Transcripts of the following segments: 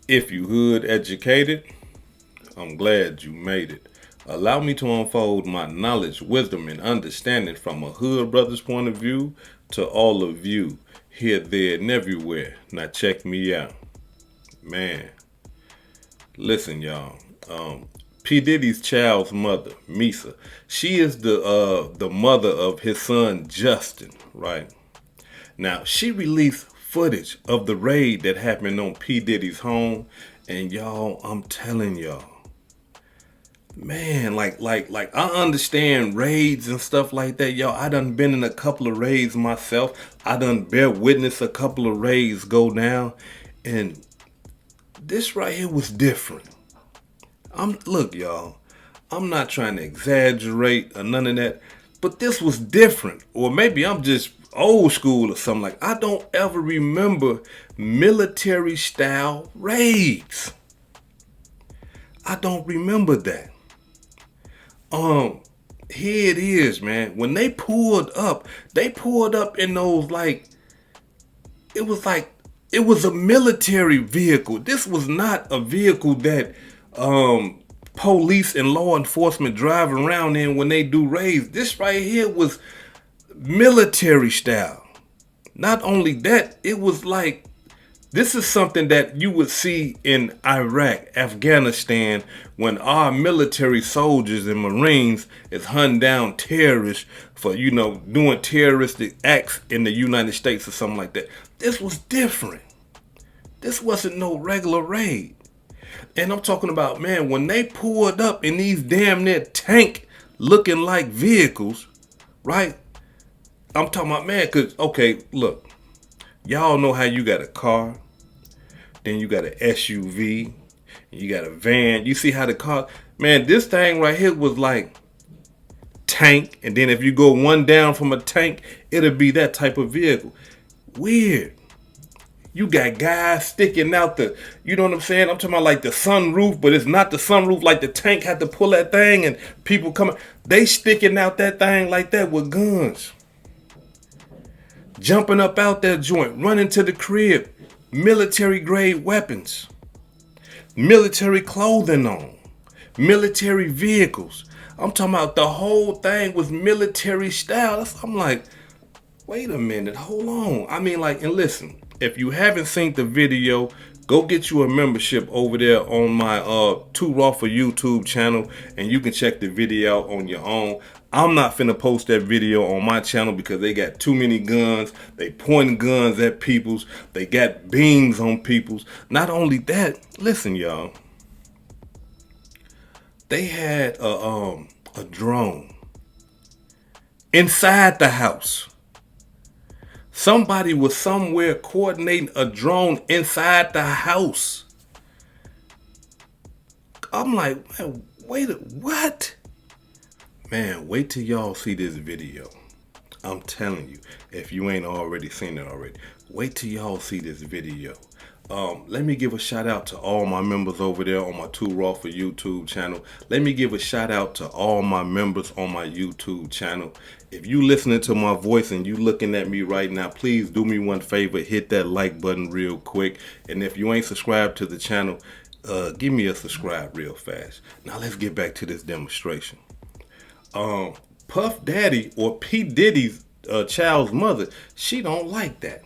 If you hood educated, I'm glad you made it. Allow me to unfold my knowledge, wisdom, and understanding from a hood brother's point of view to all of you, here, there, and everywhere. Now check me out. Man, listen, y'all. P. Diddy's child's mother, Misa, she is the mother of his son Justin, right? Now, she released footage of the raid that happened on P. Diddy's home, and y'all, I'm telling y'all, man, like I understand raids and stuff like that. Y'all, I done been in a couple of raids myself. I done bear witness a couple of raids go down, and this right here was different. Look, y'all, I'm not trying to exaggerate or none of that, but this was different. Or maybe I'm just old school or something. Like, I don't ever remember military style raids. I don't remember that. Here it is, man. When they pulled up in those like it was a military vehicle. This was not a vehicle that police and law enforcement drive around in when they do raids. This right here was military style. Not only that, it was like, this is something that you would see in Iraq, Afghanistan, when our military soldiers and Marines is hunting down terrorists for, doing terroristic acts in the United States or something like that. This was different. This wasn't no regular raid. And I'm talking about, man, when they pulled up in these damn near tank looking like vehicles, right? I'm talking about, man, because, okay, look. Y'all know how you got a car, then you got an SUV, you got a van. You see how the car, man, this thing right here was like tank, and then if you go one down from a tank, it'll be that type of vehicle. Weird. You got guys sticking out you know what I'm saying? I'm talking about like the sunroof, but it's not the sunroof, like the tank had to pull that thing and people coming. They sticking out that thing like that with guns. Jumping up out that joint, running to the crib, military grade weapons, military clothing on, military vehicles. I'm talking about the whole thing was military style. I'm like, wait a minute, hold on. I mean, like, and listen, if you haven't seen the video, go get you a membership over there on my Too Raw for YouTube channel, and you can check the video out on your own. I'm not finna post that video on my channel because they got too many guns. They pointing guns at peoples. They got beams on peoples. Not only that, listen, y'all. They had a drone inside the house. Somebody was somewhere coordinating a drone inside the house. I'm like, man, what? Man, wait till y'all see this video. I'm telling you, if you ain't already seen it already, wait till y'all see this video. Let me give a shout out to all my members over there on my Too Raw for YouTube channel. Let me give a shout out to all my members on my YouTube channel. If you listening to my voice and you looking at me right now, please do me one favor, hit that like button real quick. And if you ain't subscribed to the channel, give me a subscribe real fast. Now let's get back to this demonstration. Puff Daddy, or P. Diddy's child's mother, she don't like that.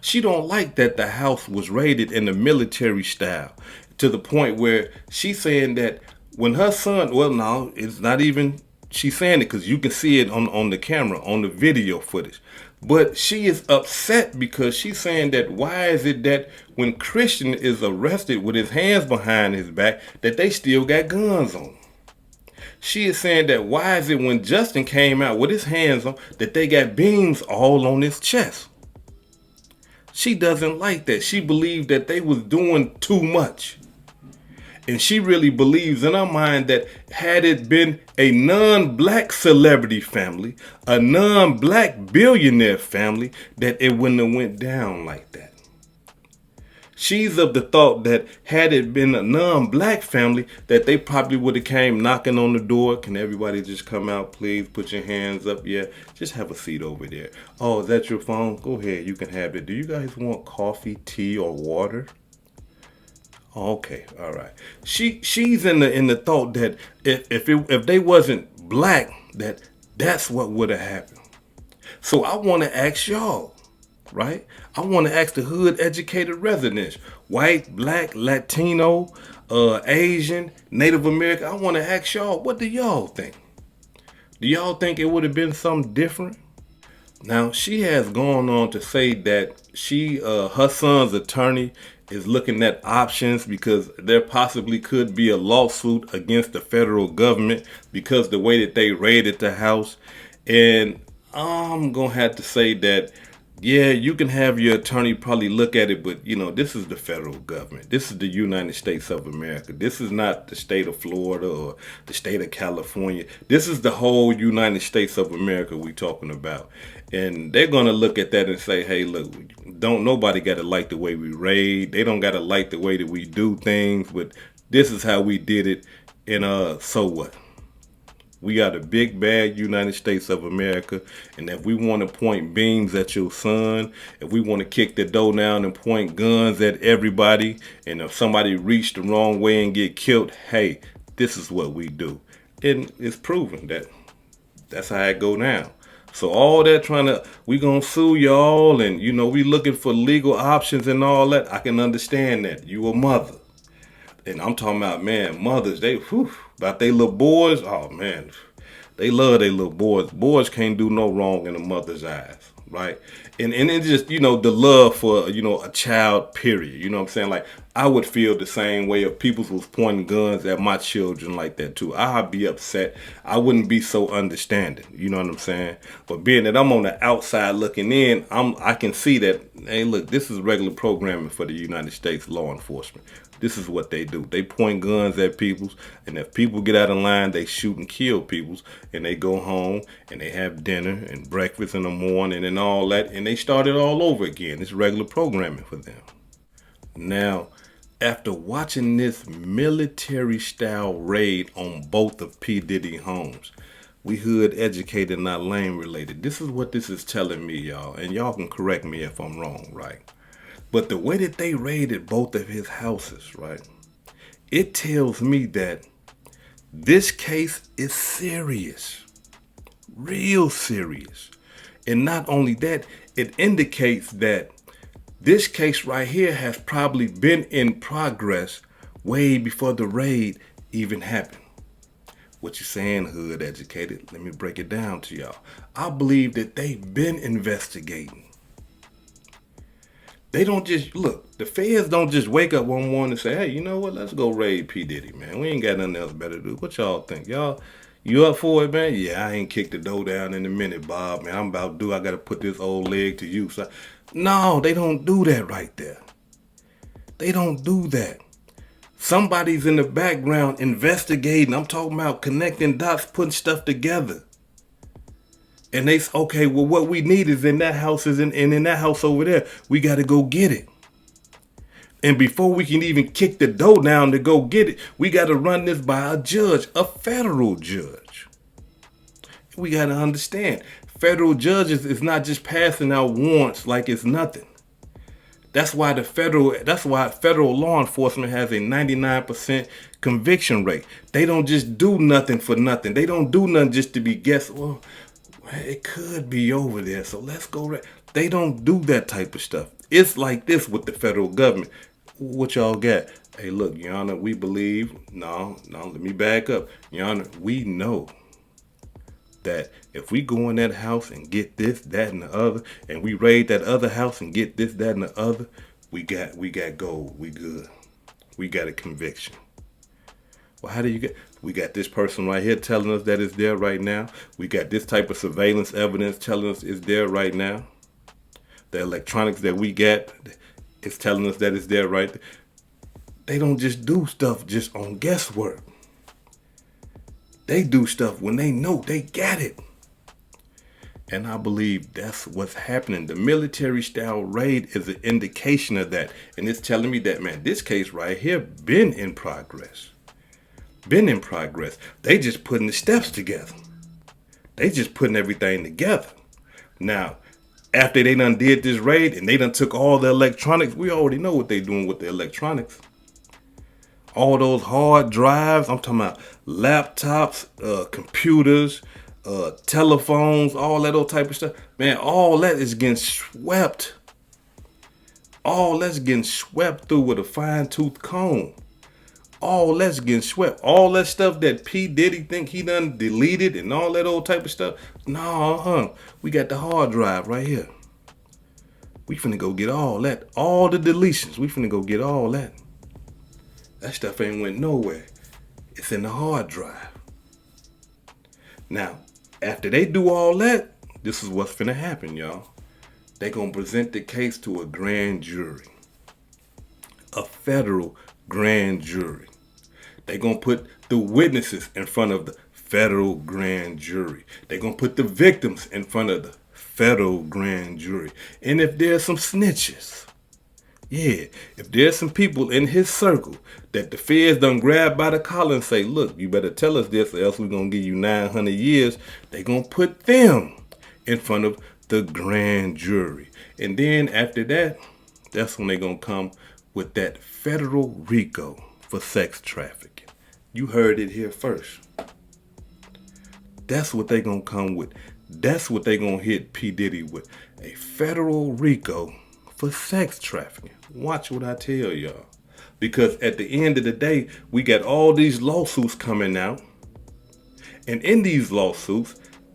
She don't like that the house was raided in the military style, to the point where she's saying that when her son, well, no, it's not even, she's saying it because you can see it on the camera, on the video footage. But she is upset because she's saying that why is it that when Christian is arrested with his hands behind his back, that they still got guns on him? She is saying that why is it when Justin came out with his hands on, that they got beams all on his chest? She doesn't like that. She believed that they was doing too much. And she really believes in her mind that had it been a non-black celebrity family, a non-black billionaire family, that it wouldn't have went down like that. She's of the thought that had it been a non-black family, that they probably would have came knocking on the door. Can everybody just come out, please? Put your hands up. Yeah, just have a seat over there. Oh, is that your phone? Go ahead, you can have it. Do you guys want coffee, tea, or water? Okay, all right. She's in the thought that if they wasn't black, that's what would have happened. So I want to ask y'all, right? I want to ask the hood educated residents, white, black, Latino, Asian, Native American. I want to ask y'all, what do y'all think? Do y'all think it would have been something different? Now she has gone on to say that her son's attorney is looking at options because there possibly could be a lawsuit against the federal government because the way that they raided the house. And I'm gonna have to say that yeah, you can have your attorney probably look at it, but this is the federal government. This is the United States of America. This is not the state of Florida or the state of California. This is the whole United States of America we talking about. And they're gonna look at that and say, hey, look, don't nobody gotta like the way we raid. They don't gotta like the way that we do things, but this is how we did it. And so what? We are the big bad United States of America. And if we want to point beams at your son, if we want to kick the door down and point guns at everybody, and if somebody reached the wrong way and get killed, hey, this is what we do. And it's proven that that's how it go down. So all that we gonna sue y'all, and we looking for legal options and all that. I can understand that. You a mother. And I'm talking about, man, mothers, about they little boys, oh man, they love their little boys. Boys can't do no wrong in a mother's eyes, right? And it's just, the love for, a child, period. You know what I'm saying? Like, I would feel the same way if people was pointing guns at my children like that too. I'd be upset. I wouldn't be so understanding. You know what I'm saying? But being that I'm on the outside looking in, I can see that, hey, look, this is regular programming for the United States law enforcement. This is what they do. They point guns at peoples, and if people get out of line, they shoot and kill peoples, and they go home and they have dinner and breakfast in the morning and all that, and they start it all over again. It's regular programming for them. Now, after watching this military-style raid on both of P. Diddy homes, we hood educated, not lame related. This is what this is telling me, y'all, and y'all can correct me if I'm wrong, right? But the way that they raided both of his houses, right, it tells me that this case is serious, real serious. And not only that, it indicates that this case right here has probably been in progress way before the raid even happened. What you saying, hood educated? Let me break it down to y'all. I believe that they've been investigating. They don't just, look, the feds don't just wake up one morning and say, hey, you know what, let's go raid P. Diddy, man. We ain't got nothing else better to do. What y'all think? You up for it, man? Yeah, I ain't kicked the door down in a minute, Bob, man. I got to put this old leg to use. No, they don't do that right there. They don't do that. Somebody's in the background investigating. I'm talking about connecting dots, putting stuff together. And they say, okay, well, what we need is in that house, and in that house over there, we got to go get it. And before we can even kick the door down to go get it, we got to run this by a judge, a federal judge. We got to understand, federal judges is not just passing out warrants like it's nothing. That's why federal law enforcement has a 99% conviction rate. They don't just do nothing for nothing. They don't do nothing just to be guessed. Well, it could be over there, so let's go. They don't do that type of stuff. It's like this with the federal government. What y'all got? Hey, look, Your Honor, we believe. No, let me back up. Your Honor, we know that if we go in that house and get this, that, and the other, and we raid that other house and get this, that, and the other, we got gold. We good. We got a conviction. Well, how do you get? We got this person right here telling us that it's there right now. We got this type of surveillance evidence telling us it's there right now. The electronics that we got is telling us that it's there right there. They don't just do stuff just on guesswork. They do stuff when they know they got it. And I believe that's what's happening. The military style raid is an indication of that. And it's telling me that, man, this case right here been in progress. Been in progress. They just putting the steps together. They just putting everything together. Now, after they done did this raid and they done took all the electronics, we already know what they doing with the electronics. All those hard drives, I'm talking about laptops, computers, telephones, all that old type of stuff. Man, all that is getting swept. All that's getting swept through with a fine tooth comb. All that's getting swept. All that stuff that P. Diddy think he done deleted and all that old type of stuff. No, we got the hard drive right here. We finna go get all that. All the deletions. We finna go get all that. That stuff ain't went nowhere. It's in the hard drive. Now, after they do all that, this is what's finna happen, y'all. They gonna present the case to a grand jury. A federal grand jury. They gonna put the witnesses in front of the federal grand jury. They gonna put the victims in front of the federal grand jury. And if there's some snitches, yeah, if there's some people in his circle that the feds done grab by the collar and say, look, you better tell us this or else we're going to give you 900 years, they going to put them in front of the grand jury. And then after that, that's when they going to come with that federal RICO for sex trafficking. You heard it here first. That's what they going to come with. That's what they going to hit P. Diddy with. A federal RICO for sex trafficking. Watch what I tell y'all. Because at the end of the day, we got all these lawsuits coming out. And in these lawsuits,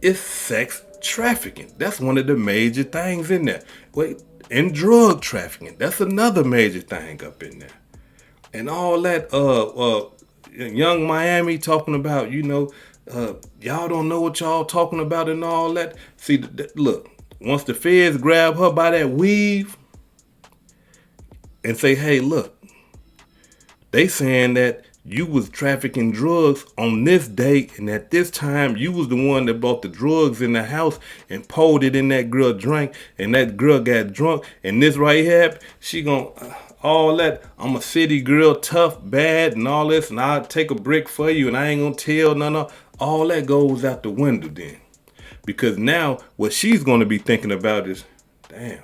it's sex trafficking. That's one of the major things in there. Wait, and drug trafficking. That's another major thing up in there. And all that Young Miami talking about, y'all don't know what y'all talking about and all that. See, look, once the feds grab her by that weave and say, hey, look, they saying that you was trafficking drugs on this date and at this time you was the one that brought the drugs in the house and poured it in that girl drink and that girl got drunk and this right here, she gonna, all that, I'm a city girl, tough, bad and all this and I'll take a brick for you and I ain't gonna tell none. All that goes out the window then. Because now what she's going to be thinking about is, damn,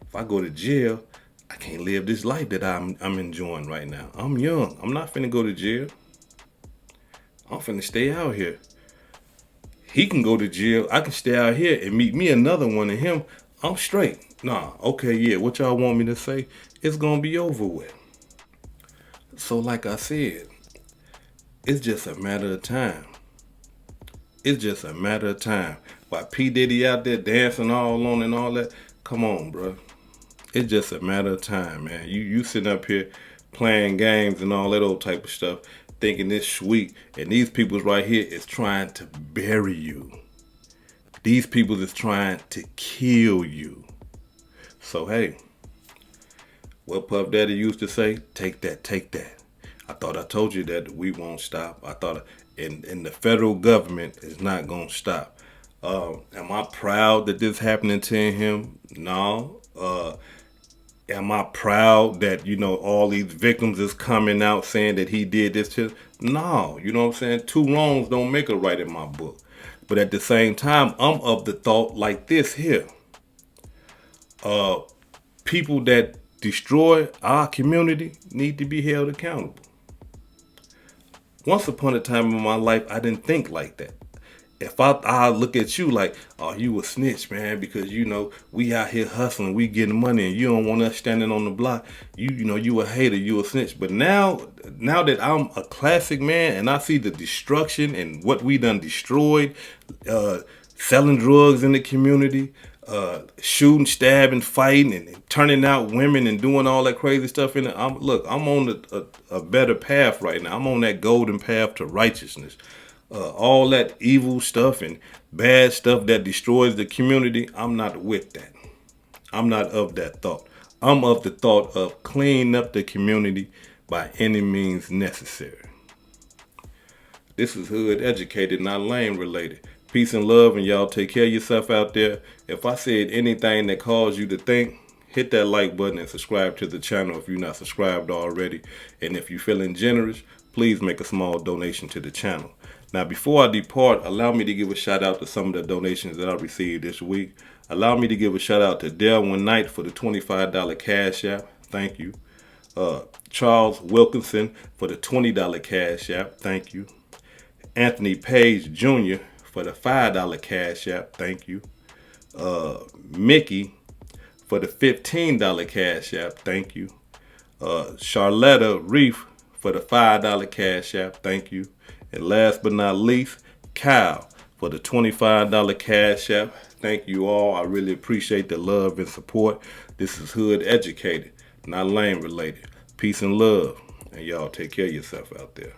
if I go to jail, I can't live this life that I'm enjoying right now. I'm young. I'm not finna go to jail. I'm finna stay out here. He can go to jail. I can stay out here and meet me another one and him. I'm straight. Nah, okay, yeah, what y'all want me to say? It's going to be over with. So like I said, it's just a matter of time. It's just a matter of time. While P. Diddy out there dancing all alone and all that, come on, bro. It's just a matter of time, man. You sitting up here playing games and all that old type of stuff, thinking it's sweet, and these people's right here is trying to bury you. These people is trying to kill you. So, hey, what Puff Daddy used to say, take that, take that. I thought I told you that we won't stop. I thought, and the federal government is not going to stop. Am I proud that this happening to him? No. Am I proud that, all these victims is coming out saying that he did this to? No. You know what I'm saying? Two wrongs don't make a right in my book. But at the same time, I'm of the thought like this here. People that destroy our community need to be held accountable. Once upon a time in my life, I didn't think like that. If I look at you like, oh, you a snitch, man, because, we out here hustling, we getting money, and you don't want us standing on the block, you a hater, you a snitch. But now that I'm a classic man and I see the destruction and what we done destroyed, selling drugs in the community, shooting, stabbing, fighting, and turning out women and doing all that crazy stuff in it. I'm on a better path right now. I'm on that golden path to righteousness. All that evil stuff and bad stuff that destroys the community, I'm not with that. I'm not of that thought. I'm of the thought of cleaning up the community by any means necessary. This is Hood Educated, not Lame Related. Peace and love, and y'all take care of yourself out there. If I said anything that caused you to think, hit that like button and subscribe to the channel if you're not subscribed already. And if you're feeling generous, please make a small donation to the channel. Now, before I depart, allow me to give a shout out to some of the donations that I received this week. Allow me to give a shout out to Delwyn Knight for the $25 cash app. Thank you. Charles Wilkinson for the $20 Cash App. Thank you. Anthony Page Jr. for the $5 Cash App. Thank you. Mickey for the $15 Cash App. Thank you. Charlotta Reef for the $5 Cash App. Thank you. And last but not least, Kyle for the $25 Cash App. Thank you all. I really appreciate the love and support. This is Hood Educated, not lane related. Peace and love. And y'all take care of yourself out there.